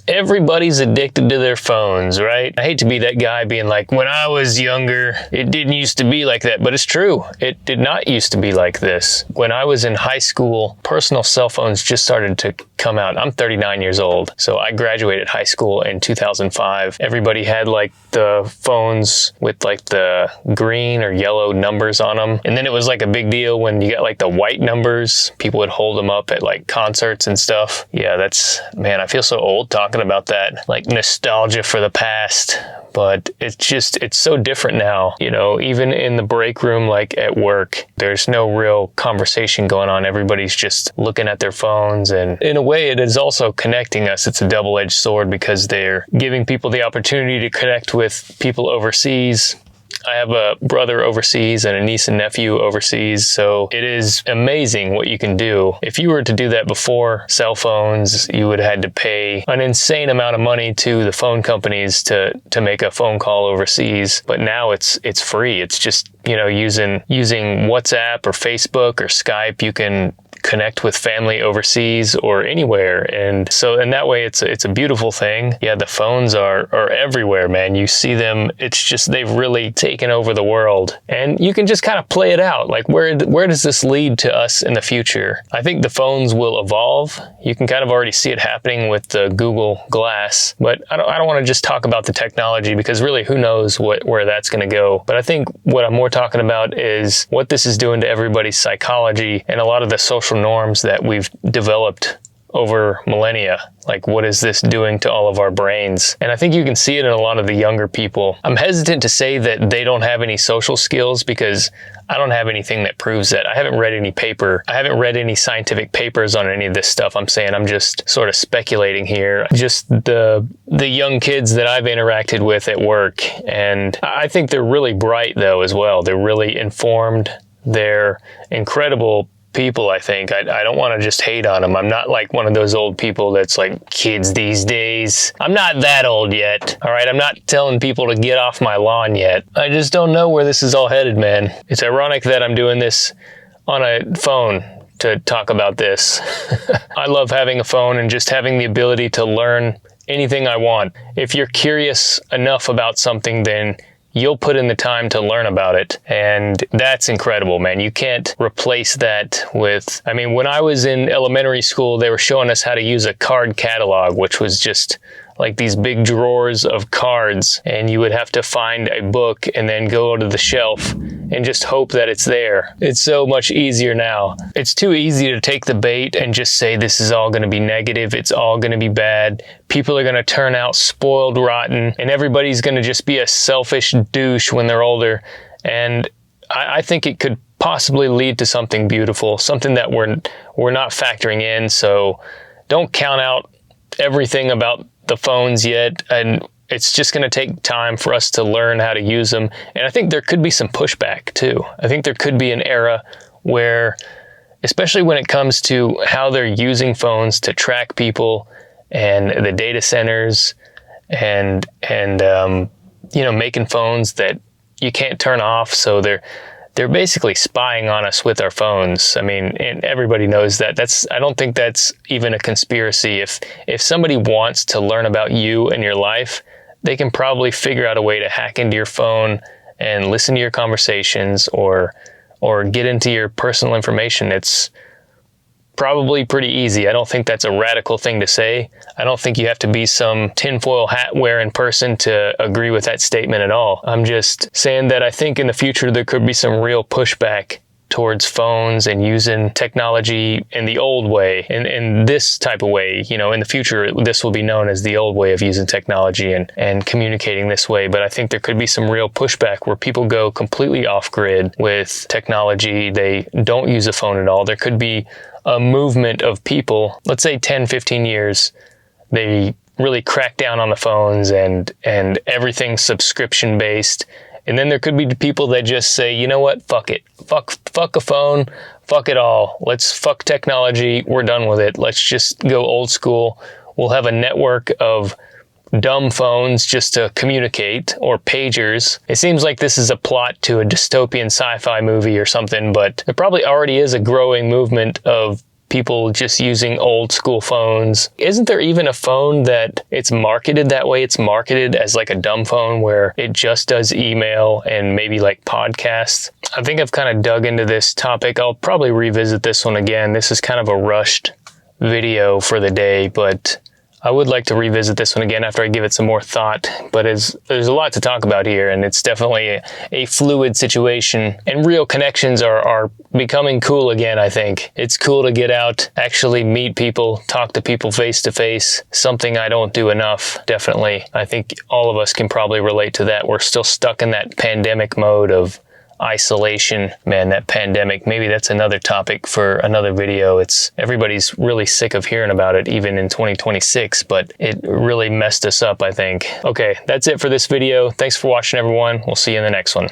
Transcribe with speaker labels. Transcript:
Speaker 1: everybody's addicted to their phones, right? I hate to be that guy being like, when I was younger, it didn't used to be like that, but it's true. It did not used to be like this. When I was in high school, personal cell phones just started to come out. I'm 39 years old, so I graduated high school in 2005. Everybody had like the phones with like the green or yellow numbers on them, and then it was like a big deal when you got like the white numbers. People would hold them up at like concerts and stuff. Yeah, man, I feel so old talking about that, like nostalgia for the past. But it's so different now, you know, even in the break room, like at work, there's no real conversation going on. Everybody's just looking at their phones, and in a way it is also connecting us. It's a double-edged sword because they're giving people the opportunity to connect with people overseas. I have a brother overseas and a niece and nephew overseas, so it is amazing what you can do. If you were to do that before cell phones, you would have had to pay an insane amount of money to the phone companies to make a phone call overseas. But now it's free. It's just, you know, using WhatsApp or Facebook or Skype, you can connect with family overseas or anywhere. And so in that way, it's a beautiful thing. Yeah, the phones are everywhere, man. You see them. It's just, they've really taken over the world. And you can just kind of play it out. Like, where does this lead to us in the future? I think the phones will evolve. You can kind of already see it happening with the Google Glass. But I don't want to just talk about the technology, because really, who knows where that's going to go. But I think what I'm more talking about is what this is doing to everybody's psychology and a lot of the social norms that we've developed over millennia. Like, what is this doing to all of our brains? And I think you can see it in a lot of the younger people. I'm hesitant to say that they don't have any social skills, because I don't have anything that proves that. I haven't read any paper. I haven't read any scientific papers on any of this stuff I'm saying. I'm just sort of speculating here. Just the young kids that I've interacted with at work. And I think they're really bright though as well. They're really informed. They're incredible people, I think. I don't want to just hate on them. I'm not like one of those old people that's like, kids these days. I'm not that old yet. All right, I'm not telling people to get off my lawn yet. I just don't know where this is all headed, man. It's ironic that I'm doing this on a phone to talk about this. I love having a phone and just having the ability to learn anything I want. If you're curious enough about something, then you'll put in the time to learn about it. And that's incredible, man. You can't replace that with, I mean, when I was in elementary school, they were showing us how to use a card catalog, which was just like these big drawers of cards, and you would have to find a book and then go to the shelf and just hope that it's there. It's so much easier now. It's too easy to take the bait and just say this is all going to be negative, it's all going to be bad, people are going to turn out spoiled rotten, and everybody's going to just be a selfish douche when they're older. And I think it could possibly lead to something beautiful, something that we're not factoring in. So don't count out everything about the phones yet, and it's just going to take time for us to learn how to use them. And I think there could be some pushback too. I think there could be an era where, especially when it comes to how they're using phones to track people and the data centers and you know, making phones that you can't turn off, so they're basically spying on us with our phones. I mean, and everybody knows that. I don't think that's even a conspiracy. If somebody wants to learn about you and your life, they can probably figure out a way to hack into your phone and listen to your conversations or get into your personal information. It's probably pretty easy. I don't think that's a radical thing to say. I don't think you have to be some tinfoil hat wearing person to agree with that statement at all. I'm just saying that I think in the future there could be some real pushback towards phones and using technology in the old way, in this type of way. You know, in the future, this will be known as the old way of using technology and communicating this way. But I think there could be some real pushback where people go completely off grid with technology. They don't use a phone at all. There could be a movement of people, let's say 10, 15 years, they really crack down on the phones and everything's subscription based. And then there could be people that just say, you know what, fuck it. Fuck a phone, fuck it all. Let's fuck technology, we're done with it. Let's just go old school. We'll have a network of dumb phones just to communicate, or pagers. It seems like this is a plot to a dystopian sci-fi movie or something, but there probably already is a growing movement of people just using old school phones. Isn't there even a phone that it's marketed that way? It's marketed as like a dumb phone where it just does email and maybe like podcasts. I think I've kind of dug into this topic. I'll probably revisit this one again. This is kind of a rushed video for the day, but I would like to revisit this one again after I give it some more thought, but there's a lot to talk about here, and it's definitely a fluid situation, and real connections are becoming cool again, I think. It's cool to get out, actually meet people, talk to people face to face, something I don't do enough, definitely. I think all of us can probably relate to that. We're still stuck in that pandemic mode of isolation. Man, that pandemic, maybe that's another topic for another video. Everybody's really sick of hearing about it, even in 2026, but it really messed us up, I think. Okay, that's it for this video. Thanks for watching, everyone. We'll see you in the next one.